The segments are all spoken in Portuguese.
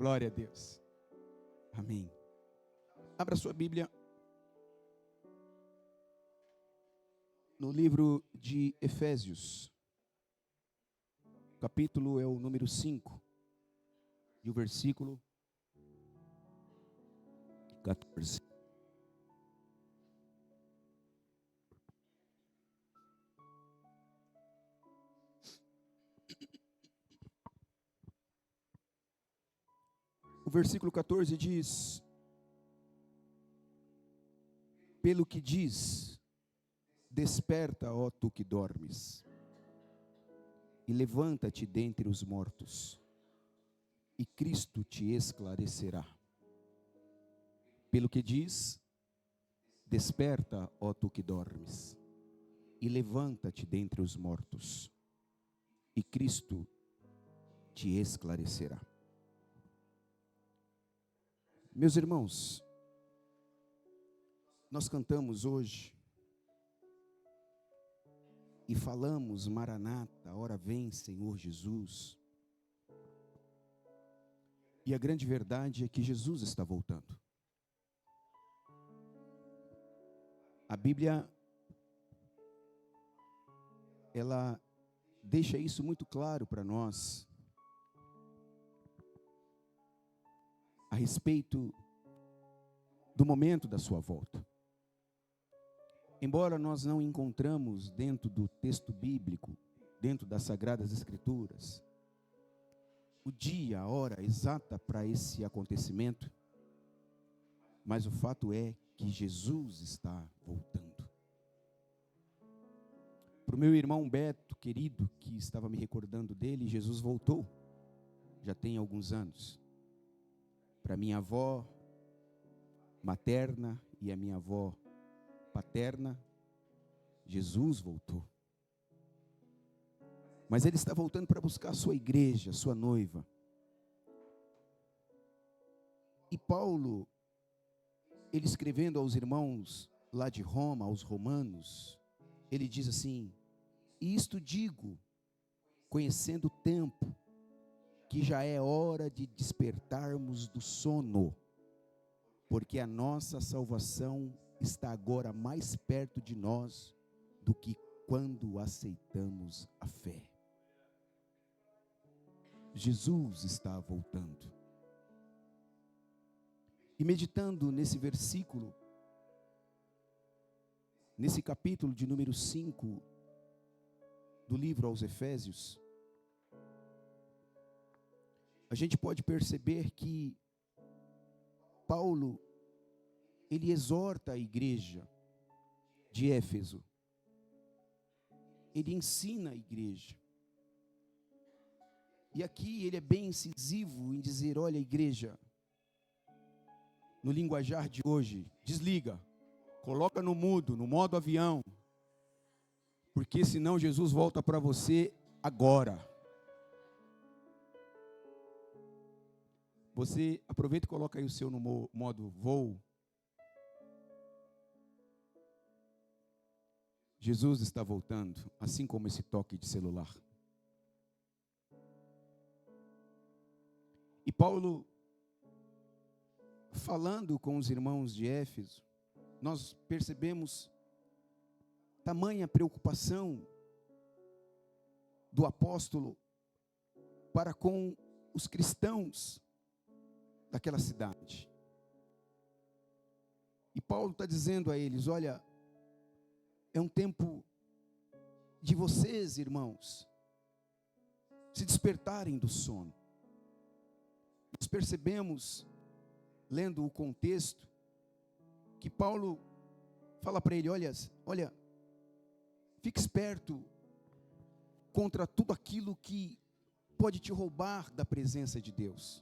Glória a Deus. Amém. Abra sua Bíblia no livro de Efésios. O capítulo é o número 5 e o versículo 14. O versículo 14 diz: pelo que diz, desperta, ó tu que dormes, e levanta-te dentre os mortos, e Cristo te esclarecerá. Pelo que diz, desperta, ó tu que dormes, e levanta-te dentre os mortos, e Cristo te esclarecerá. Meus irmãos, nós cantamos hoje e falamos: Maranata, ora vem, Senhor Jesus. E a grande verdade é que Jesus está voltando. A Bíblia, ela deixa isso muito claro para nós, a respeito do momento da sua volta. Embora nós não encontramos dentro do texto bíblico, dentro das Sagradas Escrituras, o dia, a hora exata para esse acontecimento, mas o fato é que Jesus está voltando. Para o meu irmão Beto, querido, que estava me recordando dele, Jesus voltou, já tem alguns anos. Para minha avó materna e a minha avó paterna, Jesus voltou. Mas Ele está voltando para buscar a sua igreja, a sua noiva. E Paulo, ele escrevendo aos irmãos lá de Roma, aos romanos, ele diz assim: isto digo, conhecendo o tempo, que já é hora de despertarmos do sono, porque a nossa salvação está agora mais perto de nós do que quando aceitamos a fé. Jesus está voltando. E meditando nesse versículo, nesse capítulo de número 5 do livro aos Efésios, a gente pode perceber que Paulo, ele exorta a igreja de Éfeso, ele ensina a igreja, e aqui ele é bem incisivo em dizer: olha, igreja, no linguajar de hoje, desliga, coloca no mudo, no modo avião, porque senão Jesus volta para você agora. Você aproveita e coloca aí o seu no modo voo. Jesus está voltando, assim como esse toque de celular. E Paulo, falando com os irmãos de Éfeso, nós percebemos tamanha preocupação do apóstolo para com os cristãos daquela cidade. E Paulo está dizendo a eles: olha, é um tempo de vocês, irmãos, se despertarem do sono. Nós percebemos, lendo o contexto, que Paulo fala para ele: olha, fique esperto contra tudo aquilo que pode te roubar da presença de Deus.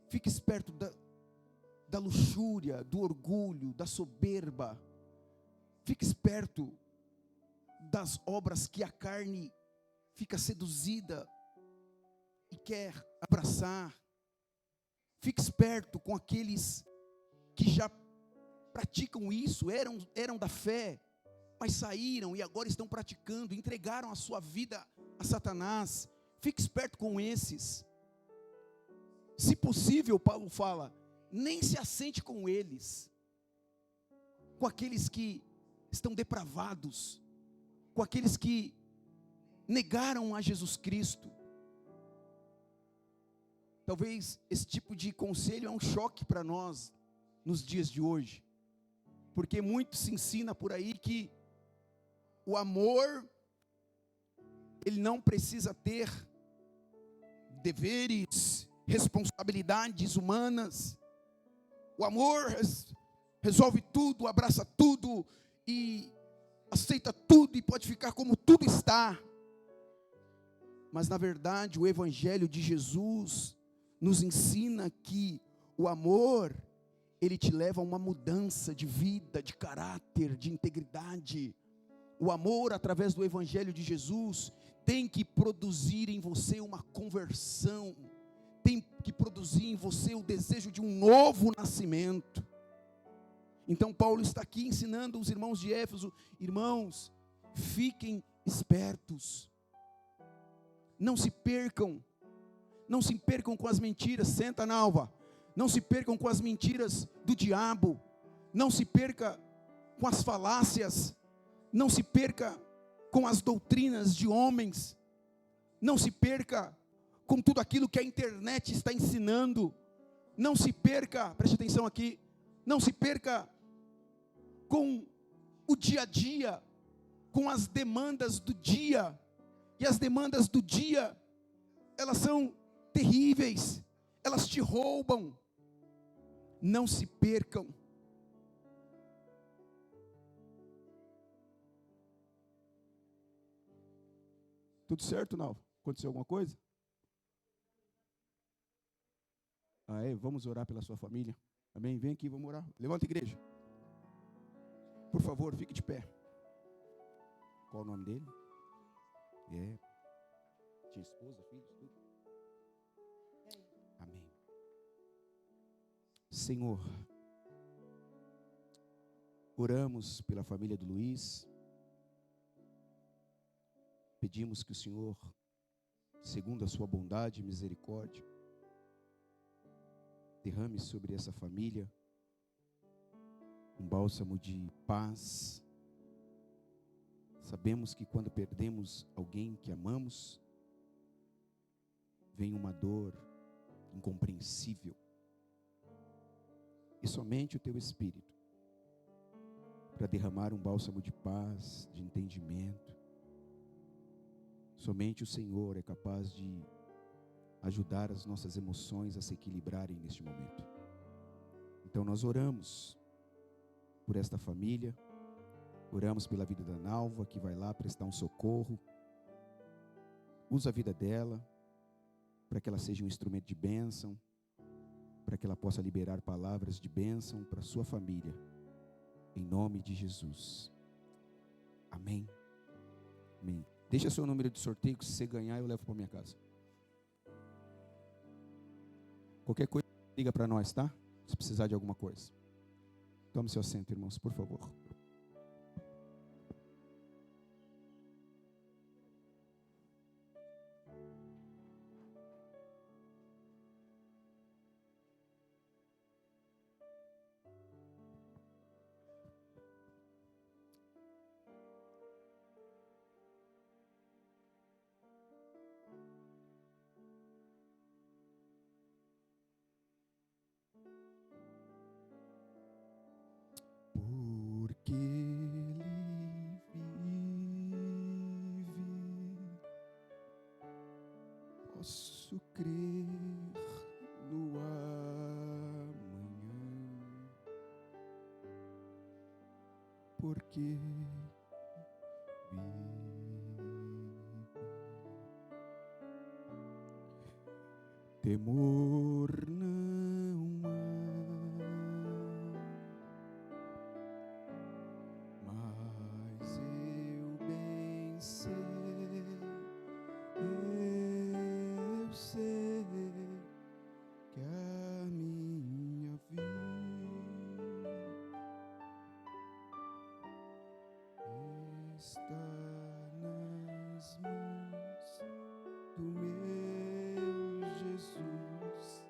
Fique esperto da luxúria, do orgulho, da soberba. Fique esperto das obras que a carne fica seduzida e quer abraçar. Fique esperto com aqueles que já praticam isso, eram da fé, mas saíram e agora estão praticando, entregaram a sua vida a Satanás. Fique esperto com esses. Se possível, Paulo fala, nem se assente com eles, com aqueles que estão depravados, com aqueles que negaram a Jesus Cristo. Talvez esse tipo de conselho é um choque para nós nos dias de hoje, porque muito se ensina por aí que o amor, ele não precisa ter deveres, responsabilidades humanas. O amor resolve tudo, abraça tudo e aceita tudo e pode ficar como tudo está. Mas na verdade o Evangelho de Jesus nos ensina que o amor, ele te leva a uma mudança de vida, de caráter, de integridade. O amor, através do Evangelho de Jesus, tem que produzir em você uma conversão, tem que produzir em você o desejo de um novo nascimento. Então Paulo está aqui ensinando os irmãos de Éfeso: irmãos, fiquem espertos, não se percam com as mentiras, senta Nalva, não se percam com as mentiras do diabo, não se perca com as falácias, não se perca com as doutrinas de homens, não se perca com tudo aquilo que a internet está ensinando, não se perca, preste atenção aqui, não se perca com o dia a dia, com as demandas do dia, e as demandas do dia, elas são terríveis, elas te roubam. Não se percam. Tudo certo, não? Aconteceu alguma coisa? Vamos orar pela sua família. Amém? Vem aqui, vamos orar. Levanta a igreja. Por favor, fique de pé. Qual o nome dele? Tinha esposa, filhos, tudo? Amém. Senhor, oramos pela família do Luiz. Pedimos que o Senhor, segundo a sua bondade e misericórdia, derrame sobre essa família um bálsamo de paz. Sabemos que quando perdemos alguém que amamos, vem uma dor incompreensível. E somente o Teu Espírito, para derramar um bálsamo de paz, de entendimento. Somente o Senhor é capaz de ajudar as nossas emoções a se equilibrarem neste momento. Então nós oramos por esta família, oramos pela vida da Nalva, que vai lá prestar um socorro. Usa a vida dela, para que ela seja um instrumento de bênção, para que ela possa liberar palavras de bênção para a sua família, em nome de Jesus. Amém. Amém. Deixa seu número de sorteio, que se você ganhar eu levo para minha casa. Qualquer coisa, liga para nós, tá? Se precisar de alguma coisa. Tome seu assento, irmãos, por favor. Porque Ele vive, posso crer no amanhã, porque vive. Temor não há, mas eu bem sei, eu sei que a minha vida está nas mãos do meu Jesus.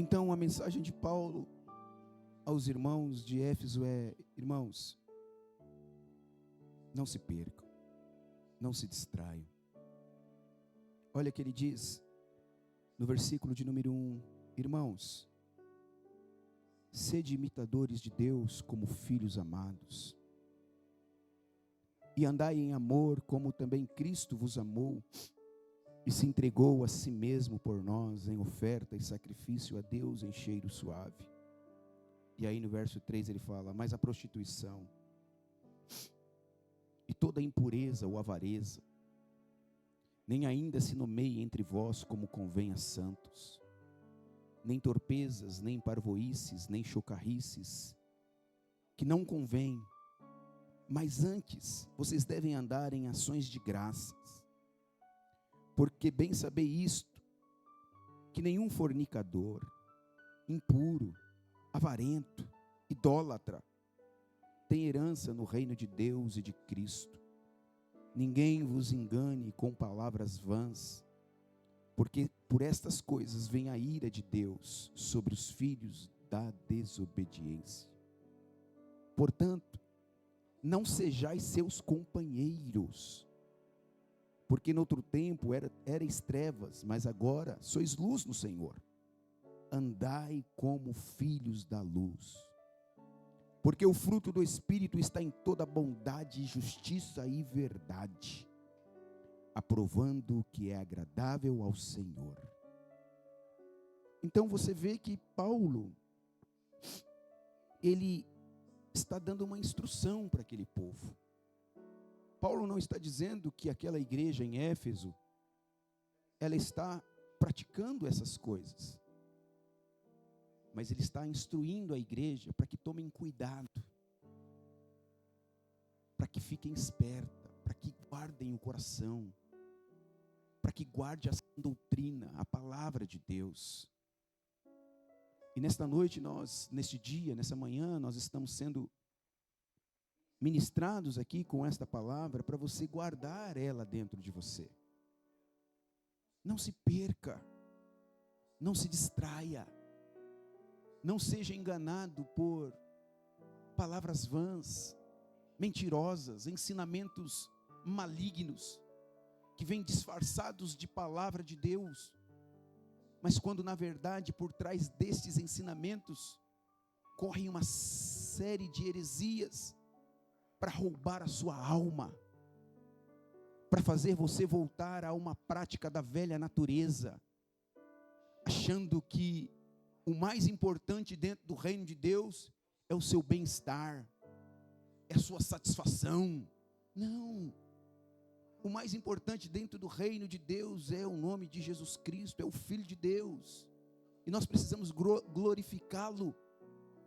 Então a mensagem de Paulo aos irmãos de Éfeso é: irmãos, não se percam, não se distraiam. Olha que ele diz no versículo de número 1: irmãos, sede imitadores de Deus como filhos amados, e andai em amor como também Cristo vos amou e se entregou a si mesmo por nós em oferta e sacrifício a Deus em cheiro suave. E aí no verso 3 ele fala: mas a prostituição e toda impureza ou avareza nem ainda se nomeie entre vós como convém a santos, nem torpezas, nem parvoíces, nem chocarrices, que não convém, mas antes vocês devem andar em ações de graças, porque bem sabei isto, que nenhum fornicador, impuro, avarento, idólatra, tem herança no reino de Deus e de Cristo. Ninguém vos engane com palavras vãs, porque por estas coisas vem a ira de Deus sobre os filhos da desobediência. Portanto, não sejais seus companheiros, porque no outro tempo erais trevas, mas agora sois luz no Senhor. Andai como filhos da luz, porque o fruto do Espírito está em toda bondade, justiça e verdade, aprovando o que é agradável ao Senhor. Então você vê que Paulo, ele está dando uma instrução para aquele povo. Paulo não está dizendo que aquela igreja em Éfeso, ela está praticando essas coisas, mas ele está instruindo a igreja para que tomem cuidado, para que fiquem espertas, para que guardem o coração, para que guarde a doutrina, a palavra de Deus. E nesta noite neste dia, nessa manhã, nós estamos sendo ministrados aqui com esta palavra para você guardar ela dentro de você. Não se perca, não se distraia, não seja enganado por palavras vãs, mentirosas, ensinamentos malignos, que vêm disfarçados de palavra de Deus, mas quando na verdade por trás destes ensinamentos correm uma série de heresias para roubar a sua alma, para fazer você voltar a uma prática da velha natureza, achando que o mais importante dentro do reino de Deus é o seu bem-estar, é a sua satisfação. Não, o mais importante dentro do reino de Deus é o nome de Jesus Cristo, é o Filho de Deus, e nós precisamos glorificá-lo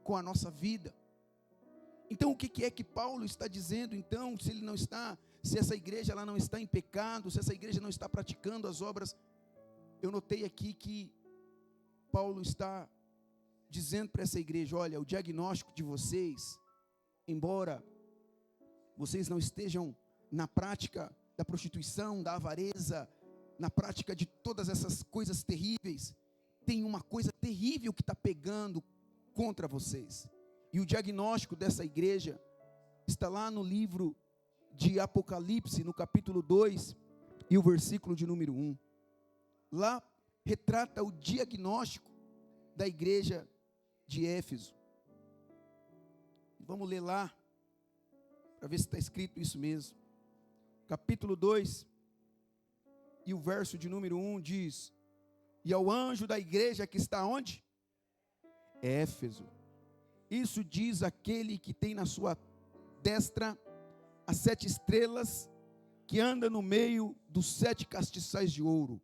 com a nossa vida. Então o que é que Paulo está dizendo? Então, se essa igreja ela não está em pecado, se essa igreja não está praticando as obras, eu notei aqui que Paulo está dizendo para essa igreja: olha, o diagnóstico de vocês, embora vocês não estejam na prática da prostituição, da avareza, na prática de todas essas coisas terríveis, tem uma coisa terrível que está pegando contra vocês. E o diagnóstico dessa igreja está lá no livro de Apocalipse, no capítulo 2, e o versículo de número 1. Lá retrata o diagnóstico da igreja de Éfeso. Vamos ler lá, para ver se está escrito isso mesmo. Capítulo 2, e o verso de número 1 diz: e ao anjo da igreja que está onde? Éfeso. Isso diz aquele que tem na sua destra as 7 estrelas, que anda no meio dos 7 castiçais de ouro.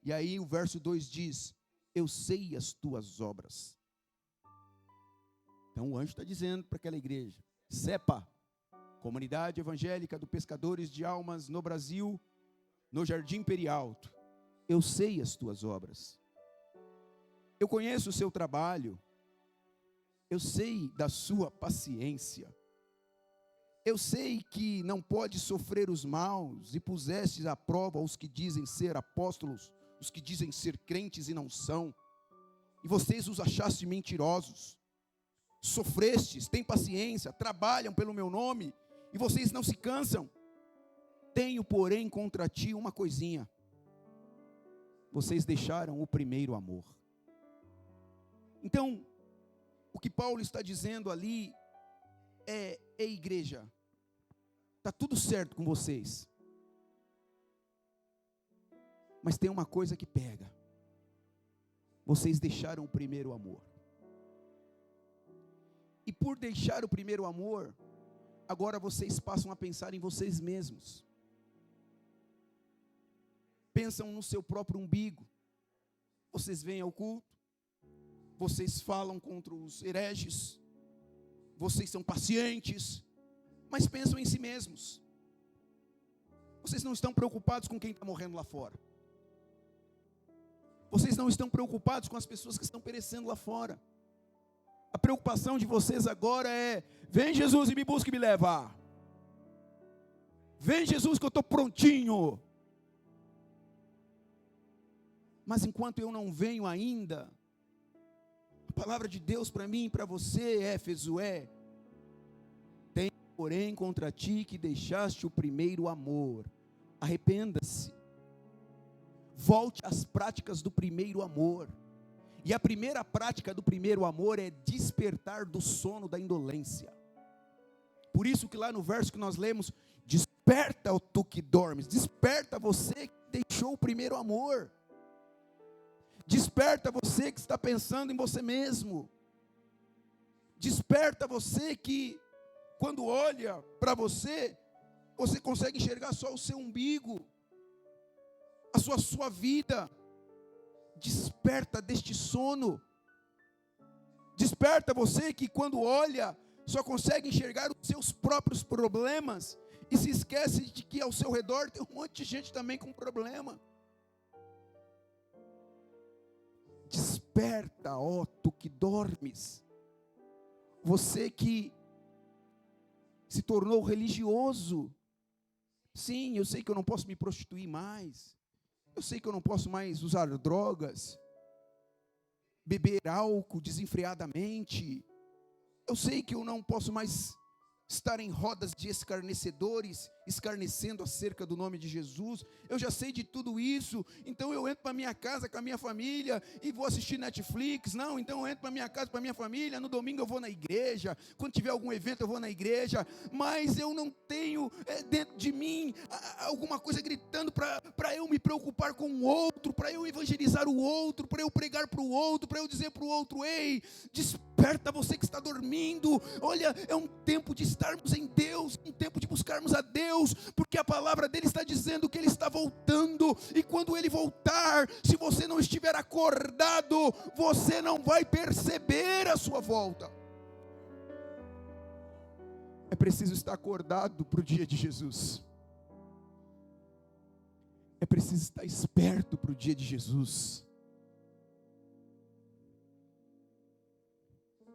E aí o verso 2 diz: eu sei as tuas obras. Então o anjo está dizendo para aquela igreja: CEPA, Comunidade Evangélica dos Pescadores de Almas no Brasil, no Jardim Perialto, eu sei as tuas obras, eu conheço o seu trabalho, eu sei da sua paciência, eu sei que não pode sofrer os maus, e pusestes à prova os que dizem ser apóstolos, os que dizem ser crentes e não são, e vocês os achaste mentirosos. Sofrestes, têm paciência, trabalham pelo meu nome, e vocês não se cansam. Tenho, porém, contra ti uma coisinha: vocês deixaram o primeiro amor. Então, o que Paulo está dizendo ali é: igreja, está tudo certo com vocês, mas tem uma coisa que pega: vocês deixaram o primeiro amor. E por deixar o primeiro amor, agora vocês passam a pensar em vocês mesmos. Pensam no seu próprio umbigo. Vocês vêm ao culto, vocês falam contra os hereges, vocês são pacientes, mas pensam em si mesmos. Vocês não estão preocupados com quem está morrendo lá fora. Vocês não estão preocupados com as pessoas que estão perecendo lá fora. A preocupação de vocês agora é: vem Jesus e me busca e me leva. Vem Jesus que eu estou prontinho. Mas enquanto eu não venho ainda, a palavra de Deus para mim e para você, Éfeso, tem porém contra ti que deixaste o primeiro amor. Arrependa-se. Volte às práticas do primeiro amor. E a primeira prática do primeiro amor é despertar do sono da indolência. Por isso que lá no verso que nós lemos: desperta, ó tu que dormes. Desperta você que deixou o primeiro amor. Desperta você que está pensando em você mesmo. Desperta você que, quando olha para você, você consegue enxergar só o seu umbigo, a sua vida. Desperta deste sono. Desperta você que, quando olha, só consegue enxergar os seus próprios problemas e se esquece de que ao seu redor tem um monte de gente também com problema. Desperta, ó tu que dormes. Você que se tornou religioso. Sim, eu sei que eu não posso me prostituir mais. Eu sei que eu não posso mais usar drogas, beber álcool desenfreadamente. Eu sei que eu não posso mais estar em rodas de escarnecedores, escarnecendo acerca do nome de Jesus. Eu já sei de tudo isso. Então eu entro para minha casa com a minha família e vou assistir Netflix. Não, então eu entro para minha casa, para minha família. No domingo eu vou na igreja. Quando tiver algum evento eu vou na igreja. Mas eu não tenho dentro de mim alguma coisa gritando para eu me preocupar com o outro, para eu evangelizar o outro, para eu pregar para o outro, para eu dizer para o outro: ei, desperta você que está dormindo. Olha, é um tempo de estarmos em Deus, um tempo de buscarmos a Deus, porque a palavra dele está dizendo que ele está voltando, e quando ele voltar, se você não estiver acordado, você não vai perceber a sua volta. É preciso estar acordado para o dia de Jesus. É preciso estar esperto para o dia de Jesus.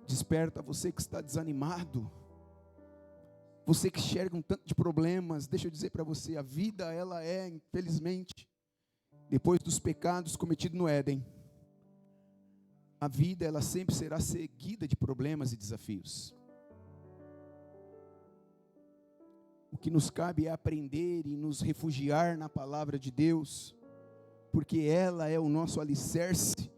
Desperta você que está desanimado, você que enxerga um tanto de problemas. Deixa eu dizer para você, a vida ela é, infelizmente, depois dos pecados cometidos no Éden, a vida ela sempre será seguida de problemas e desafios. O que nos cabe é aprender e nos refugiar na palavra de Deus, porque ela é o nosso alicerce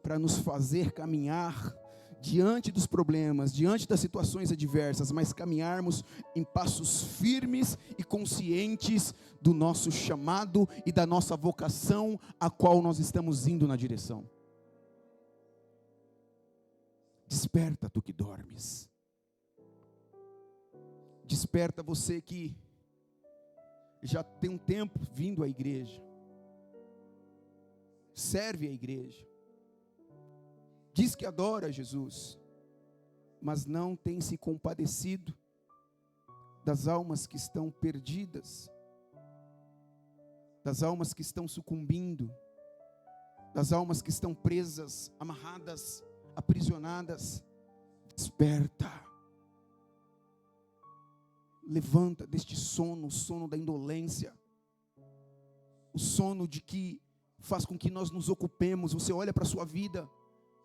para nos fazer caminhar diante dos problemas, diante das situações adversas, mas caminharmos em passos firmes e conscientes do nosso chamado e da nossa vocação, a qual nós estamos indo na direção. Desperta, tu que dormes. Desperta você que já tem um tempo vindo à igreja, serve a igreja, diz que adora Jesus, mas não tem se compadecido das almas que estão perdidas, das almas que estão sucumbindo, das almas que estão presas, amarradas, aprisionadas. Desperta, levanta deste sono, o sono da indolência, o sono de que faz com que nós nos ocupemos. Você olha para a sua vida,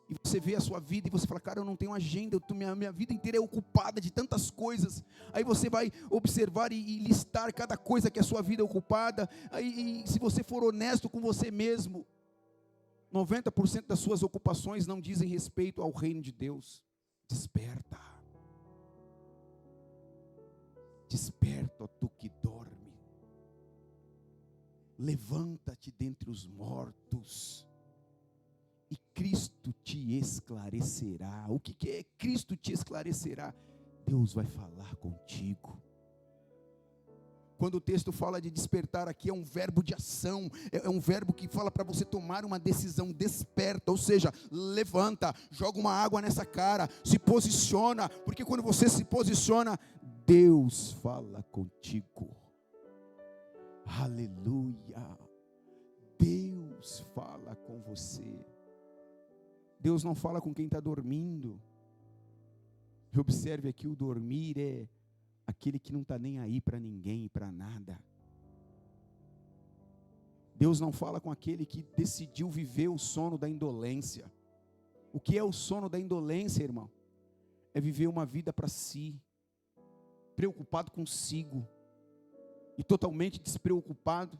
E você vê a sua vida e você fala, cara, eu não tenho agenda, minha vida inteira é ocupada de tantas coisas. Aí você vai observar e listar cada coisa que a sua vida é ocupada. Aí, se você for honesto com você mesmo, 90% das suas ocupações não dizem respeito ao reino de Deus. Desperta. Desperta, ó tu que dorme. Levanta-te dentre os mortos. E Cristo te esclarecerá. O que é Cristo te esclarecerá? Deus vai falar contigo. Quando o texto fala de despertar aqui, é um verbo de ação, é um verbo que fala para você tomar uma decisão. Desperta, ou seja, levanta, joga uma água nessa cara, se posiciona, porque quando você se posiciona, Deus fala contigo. Aleluia. Deus fala com você. Deus não fala com quem está dormindo. Observe aqui, o dormir é aquele que não está nem aí para ninguém e para nada. Deus não fala com aquele que decidiu viver o sono da indolência. O que é o sono da indolência, irmão? É viver uma vida para si, preocupado consigo e totalmente despreocupado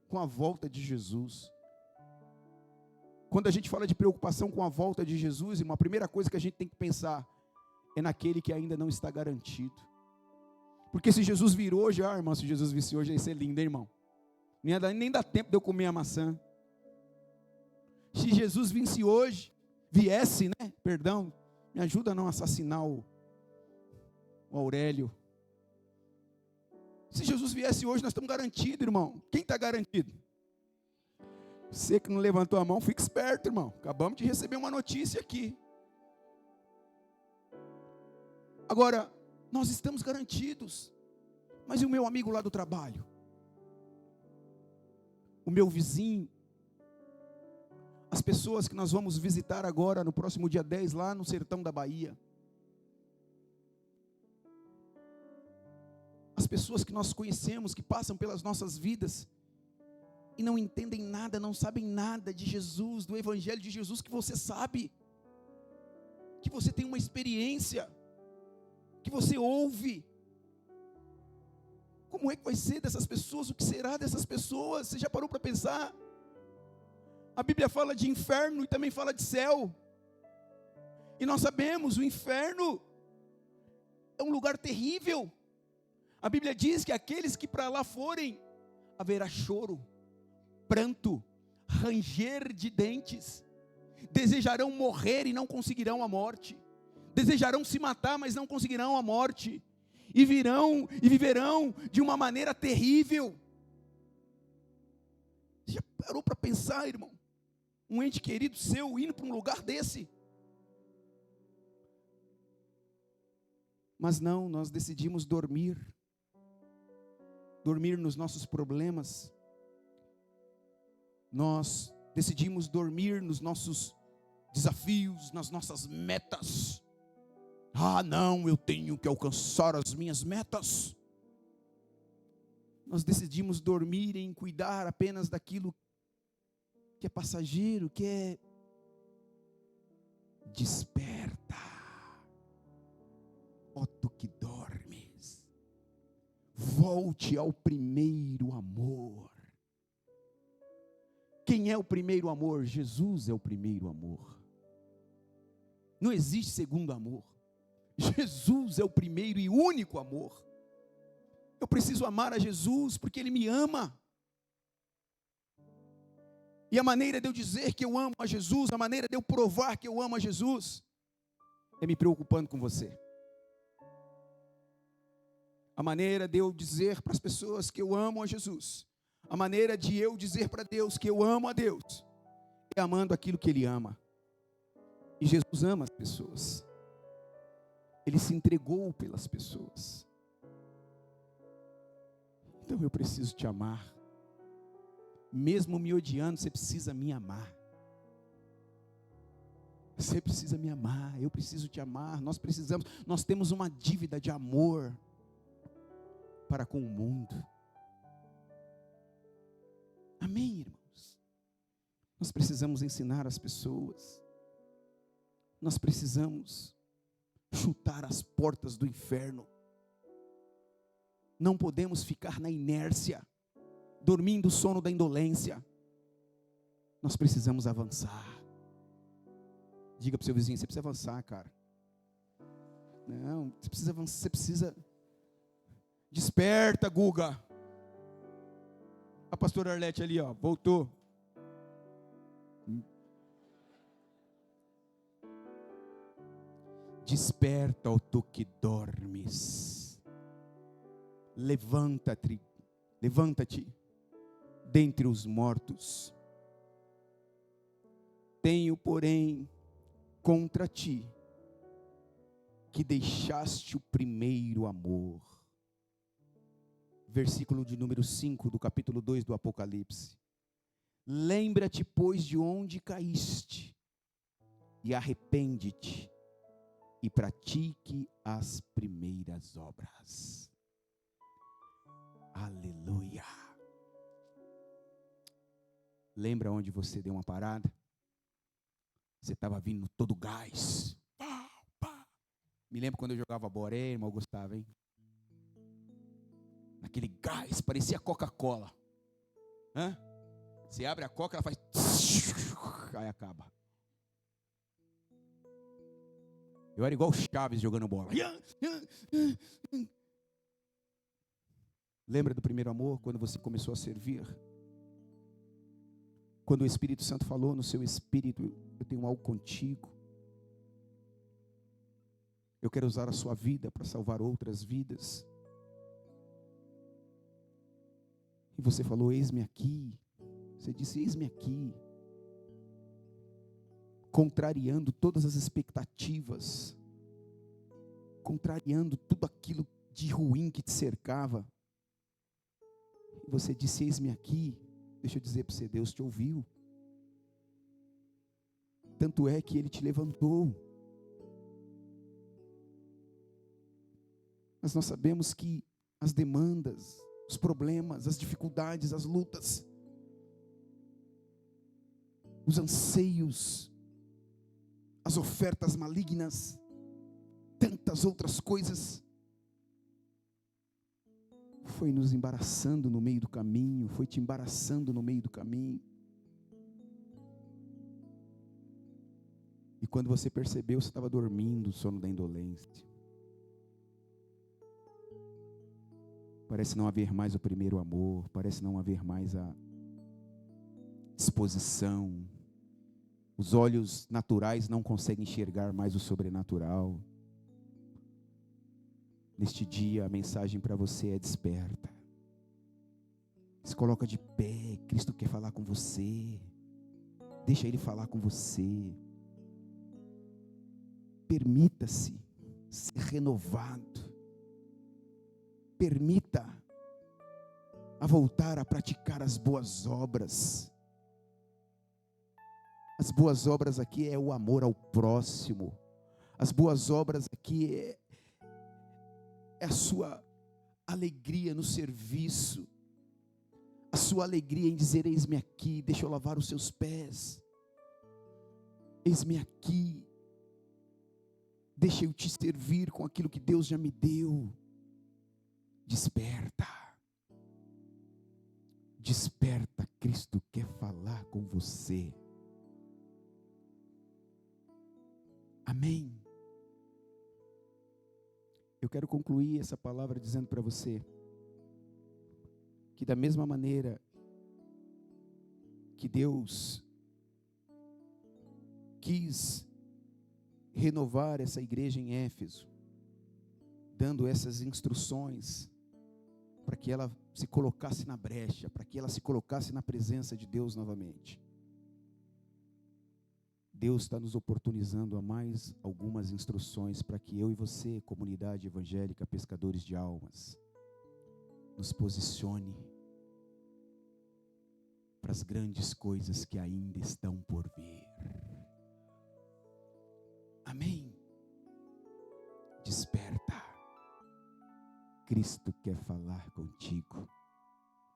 com a volta de Jesus. Quando a gente fala de preocupação com a volta de Jesus, irmão, a primeira coisa que a gente tem que pensar é naquele que ainda não está garantido. Porque se Jesus vir hoje, irmão, se Jesus visse hoje, ia ser lindo, hein, irmão? Nem dá tempo de eu comer a maçã. Se Jesus viesse, né? Perdão, me ajuda a não assassinar o Aurélio. Se Jesus viesse hoje, nós estamos garantidos, irmão. Quem está garantido? Você que não levantou a mão, fica esperto, irmão. Acabamos de receber uma notícia aqui. Agora, nós estamos garantidos. Mas e o meu amigo lá do trabalho? O meu vizinho? As pessoas que nós vamos visitar agora, no próximo dia 10, lá no sertão da Bahia? As pessoas que nós conhecemos, que passam pelas nossas vidas e não entendem nada, não sabem nada de Jesus, do Evangelho de Jesus, que você sabe, que você tem uma experiência, que você ouve. Como é que vai ser dessas pessoas? O que será dessas pessoas? Você já parou para pensar? A Bíblia fala de inferno e também fala de céu. E nós sabemos, o inferno é um lugar terrível. A Bíblia diz que aqueles que para lá forem, haverá choro, pranto, ranger de dentes, desejarão morrer e não conseguirão a morte, desejarão se matar, mas não conseguirão a morte, e viverão de uma maneira terrível. Você já parou para pensar, irmão? Um ente querido seu indo para um lugar desse? Mas não, nós decidimos dormir nos nossos problemas. Nós decidimos dormir nos nossos desafios, nas nossas metas. Ah, não, eu tenho que alcançar as minhas metas. Nós decidimos dormir em cuidar apenas daquilo que é passageiro, que é desperta, ó tu que dormes, volte ao primeiro amor. Quem é o primeiro amor? Jesus é o primeiro amor. Não existe segundo amor. Jesus é o primeiro e único amor. Eu preciso amar a Jesus porque Ele me ama. E a maneira de eu dizer que eu amo a Jesus, a maneira de eu provar que eu amo a Jesus, é me preocupando com você. A maneira de eu dizer para as pessoas que eu amo a Jesus, a maneira de eu dizer para Deus que eu amo a Deus, é amando aquilo que Ele ama. E Jesus ama as pessoas. Ele se entregou pelas pessoas. Então eu preciso te amar. Mesmo me odiando, você precisa me amar. Você precisa me amar, eu preciso te amar. Nós temos uma dívida de amor para com o mundo. Amém, irmãos? Nós precisamos ensinar as pessoas Nós precisamos chutar as portas do inferno. Não podemos ficar na inércia, dormindo o sono da indolência. Nós precisamos avançar. Diga para o seu vizinho: você precisa avançar, cara. Não, você precisa avançar, você precisa. Desperta, Guga. A pastora Arlete ali, ó, voltou. Desperta, ó tu que dormes. Levanta-te dentre os mortos. Tenho, porém, contra ti que deixaste o primeiro amor. Versículo de número 5 do capítulo 2 do Apocalipse. Lembra-te, pois, de onde caíste, e arrepende-te, e pratique as primeiras obras. Aleluia. Lembra onde você deu uma parada? Você estava vindo todo gás. Me lembro quando eu jogava bola, irmão Gustavo, hein? Naquele gás, parecia Coca-Cola. Você abre a Coca, ela faz... Aí acaba. Eu era igual o Chaves jogando bola. Lembra do primeiro amor, quando você começou a servir? Quando o Espírito Santo falou no seu espírito: eu tenho algo contigo. Eu quero usar a sua vida para salvar outras vidas. E você falou: eis-me aqui. Você disse: eis-me aqui. Contrariando todas as expectativas. Contrariando tudo aquilo de ruim que te cercava. E você disse: eis-me aqui. Deixa eu dizer para você, Deus te ouviu. Tanto é que Ele te levantou. Mas nós sabemos que as demandas, os problemas, as dificuldades, as lutas, os anseios, as ofertas malignas, tantas outras coisas, foi nos embaraçando no meio do caminho, foi te embaraçando no meio do caminho. E quando você percebeu, você estava dormindo o sono da indolência. Parece não haver mais o primeiro amor, parece não haver mais a disposição. Os olhos naturais não conseguem enxergar mais o sobrenatural. Neste dia, a mensagem para você é: desperta. Se coloca de pé, Cristo quer falar com você. Deixa Ele falar com você. Permita-se ser renovado. Permita a voltar a praticar as boas obras. As boas obras aqui é o amor ao próximo. As boas obras aqui é a sua alegria no serviço. A sua alegria em dizer: eis-me aqui, deixa eu lavar os seus pés. Eis-me aqui, deixa eu te servir com aquilo que Deus já me deu. Desperta. Desperta, Cristo quer falar com você. Amém. Eu quero concluir essa palavra dizendo para você que da mesma maneira que Deus quis renovar essa igreja em Éfeso, dando essas instruções para que ela se colocasse na brecha, para que ela se colocasse na presença de Deus novamente. Deus está nos oportunizando a mais algumas instruções para que eu e você, comunidade evangélica, pescadores de almas, nos posicione para as grandes coisas que ainda estão por vir. Amém. Desperta. Cristo quer falar contigo.